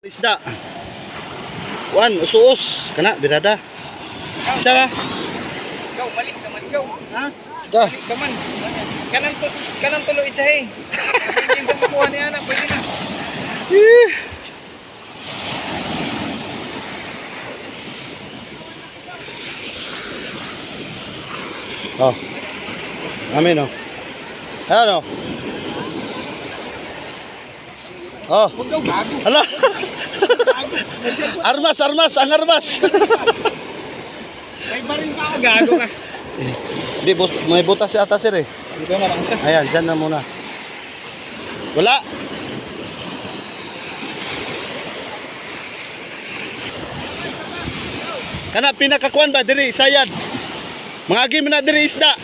Isda. Wan, usuos. Kana, birada. Isa na. Ikaw, balik naman ikaw. Ha? Da. Balik ka man. Kanang tulo itsahe. Kapagin sa makuha ni anak, pwede na. Oh. Amin, oh. Ayan, oh. Oh. Huwag daw gago. Hala. Armas, armas, ang armas. May baril pa ako, gago ka. Hindi, may butas si ata sir eh. Dito na lang. Ayan, dyan na muna. Wala. Kana pinakakuan ba diri sayad. Mga agi na diri isda.